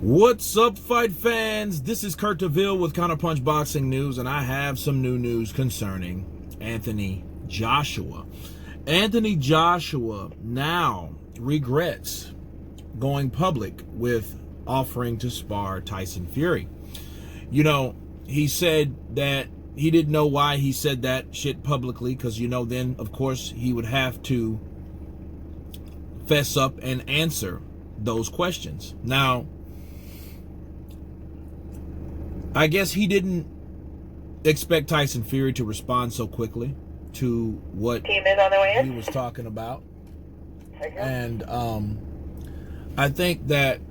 What's up, fight fans? This is Kurt DeVille with Counterpunch Boxing News, and I have some new news concerning Anthony Joshua. Anthony Joshua now regrets going public with offering to spar Tyson Fury. You know, he said that he didn't know why he said that shit publicly, because, you know, then, of course, he would have to fess up and answer those questions. Now, I guess he didn't expect Tyson Fury to respond so quickly to what he was talking about. And I think that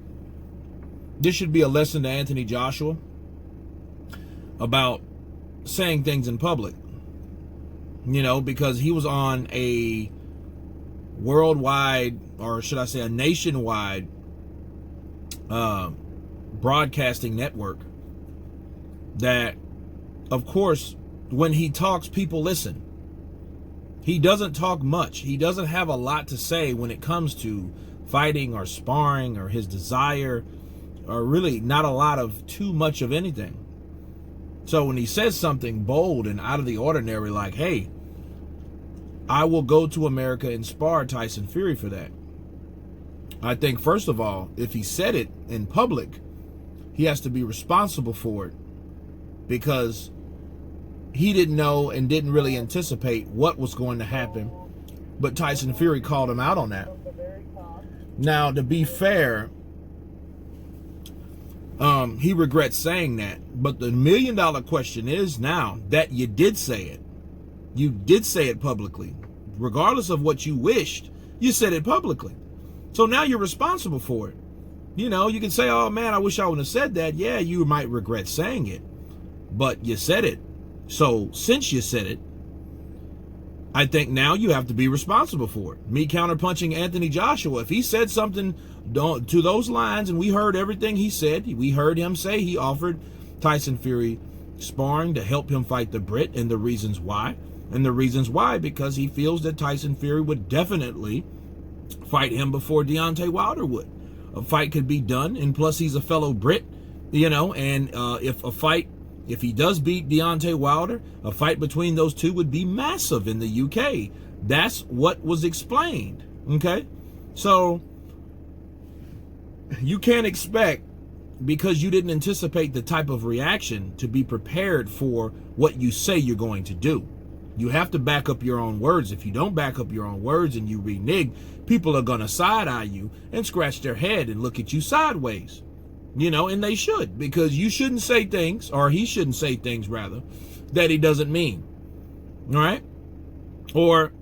this should be a lesson to Anthony Joshua about saying things in public. You know, because he was on a worldwide, or should I say a nationwide broadcasting network that, of course, when he talks, people listen. He doesn't talk much. He doesn't have a lot to say when it comes to fighting or sparring or his desire, or really not a lot of too much of anything. So when he says something bold and out of the ordinary, like, hey, I will go to America and spar Tyson Fury for that, I think, first of all, if he said it in public, he has to be responsible for it, because he didn't know and didn't really anticipate what was going to happen. But Tyson Fury called him out on that. Now, to be fair, he regrets saying that. But the million-dollar question is, now that you did say it, you did say it publicly, regardless of what you wished, you said it publicly. So now you're responsible for it. You know, you can say, oh man, I wish I would have said that. Yeah, you might regret saying it, but you said it. So since you said it, I think now you have to be responsible for it. Me counterpunching Anthony Joshua, if he said something to those lines, and we heard everything he said, we heard him say he offered Tyson Fury sparring to help him fight the Brit, and the reasons why. And the reasons why, because he feels that Tyson Fury would definitely fight him before Deontay Wilder would. A fight could be done, and plus he's a fellow Brit, you know, and if he does beat Deontay Wilder, a fight between those two would be massive in the UK. That's what was explained, okay? So you can't expect, because you didn't anticipate the type of reaction, to be prepared for what you say you're going to do. You have to back up your own words. If you don't back up your own words and you renege, people are going to side-eye you and scratch their head and look at you sideways. You know, and they should, because you shouldn't say things, or he shouldn't say things, rather, that he doesn't mean. All right? Or,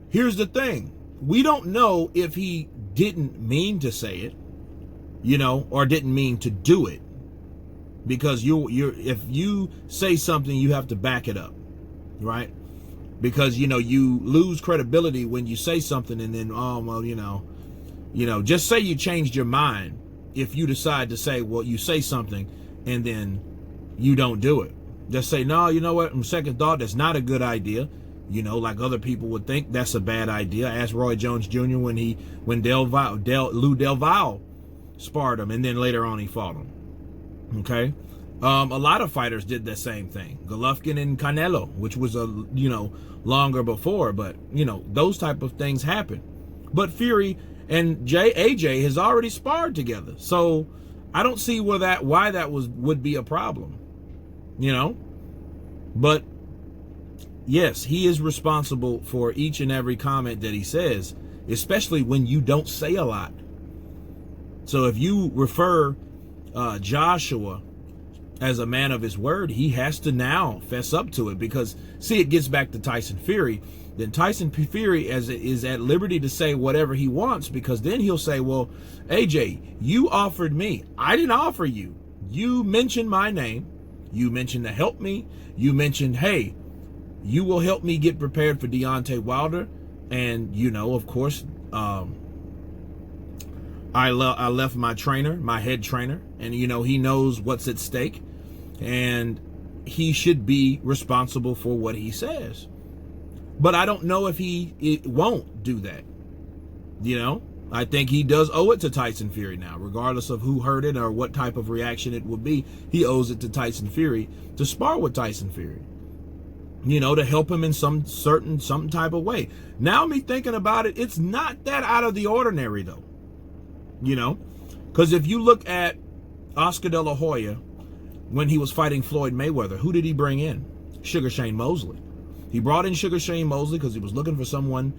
here's the thing. We don't know if he didn't mean to say it, you know, or didn't mean to do it. Because if you say something, you have to back it up, right? Because, you know, you lose credibility when you say something and then, oh, well, you know, just say you changed your mind. If you decide to say, well, you say something and then you don't do it, just say, no, you know what, on second thought, that's not a good idea. You know, like other people would think that's a bad idea. Ask Roy Jones Jr. when Lou Del Valle sparred him, and then later on he fought him. Okay. A lot of fighters did the same thing. Golovkin and Canelo, which was longer before, but those type of things happen. But Fury and AJ has already sparred together, so I don't see why that would be a problem, But yes, he is responsible for each and every comment that he says, especially when you don't say a lot. So if you refer Joshua as a man of his word, he has to now fess up to it, because see, it gets back to Tyson Fury. Then Tyson Fury is at liberty to say whatever he wants, because then he'll say, well, AJ, you offered me. I didn't offer you. You mentioned my name. You mentioned to help me. You mentioned, hey, you will help me get prepared for Deontay Wilder. And, of course, I left my trainer, my head trainer, and, he knows what's at stake, and he should be responsible for what he says. But I don't know if he won't do that, I think he does owe it to Tyson Fury now, regardless of who heard it or what type of reaction it would be. He owes it to Tyson Fury to spar with Tyson Fury, you know, to help him in some type of way. Now, me thinking about it, it's not that out of the ordinary, though, you know, because if you look at Oscar De La Hoya when he was fighting Floyd Mayweather, who did he bring in? Sugar Shane Mosley. He brought in Sugar Shane Mosley because he was looking for someone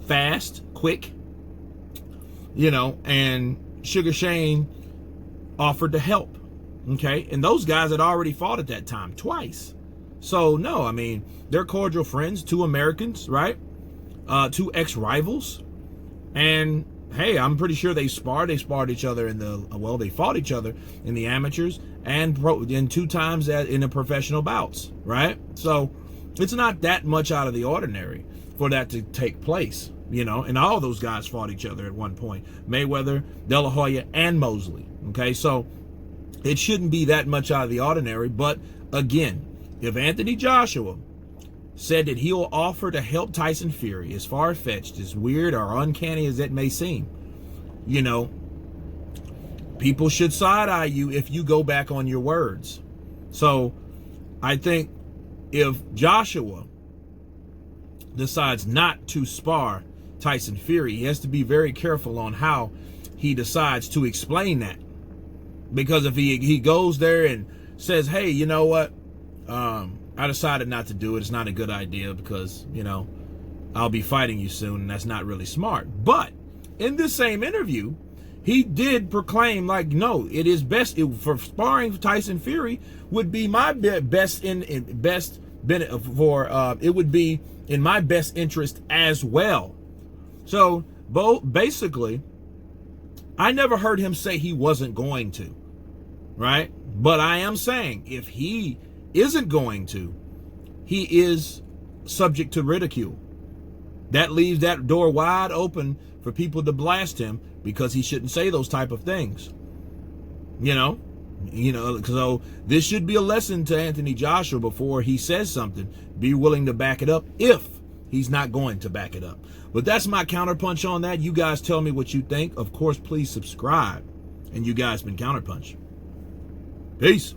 fast, quick, you know, and Sugar Shane offered to help. Okay, and those guys had already fought at that time twice. So no, I mean, they're cordial friends, two Americans, right? Two ex-rivals. And hey, I'm pretty sure they sparred each other in they fought each other in the amateurs and 2 times in the professional bouts, right? So it's not that much out of the ordinary for that to take place, you know, and all those guys fought each other at one point. Mayweather, De La Hoya, and Mosley. Okay, so it shouldn't be that much out of the ordinary. But again, if Anthony Joshua said that he'll offer to help Tyson Fury, as far-fetched, as weird or uncanny as it may seem, you know, people should side-eye you if you go back on your words. So I think if Joshua decides not to spar Tyson Fury, he has to be very careful on how he decides to explain that. Because if he goes there and says, hey, you know what, I decided not to do it, it's not a good idea because, you know, I'll be fighting you soon, and that's not really smart. But in this same interview, he did proclaim, like, no, it is best for sparring Tyson Fury would be my best it would be in my best interest as well. So basically, I never heard him say he wasn't going to, right? But I am saying if he isn't going to, he is subject to ridicule. That leaves that door wide open for people to blast him because he shouldn't say those type of things. You know, so this should be a lesson to Anthony Joshua before he says something. Be willing to back it up if he's not going to back it up. But that's my counterpunch on that. You guys tell me what you think. Of course, please subscribe. And you guys been Counterpunch. Peace.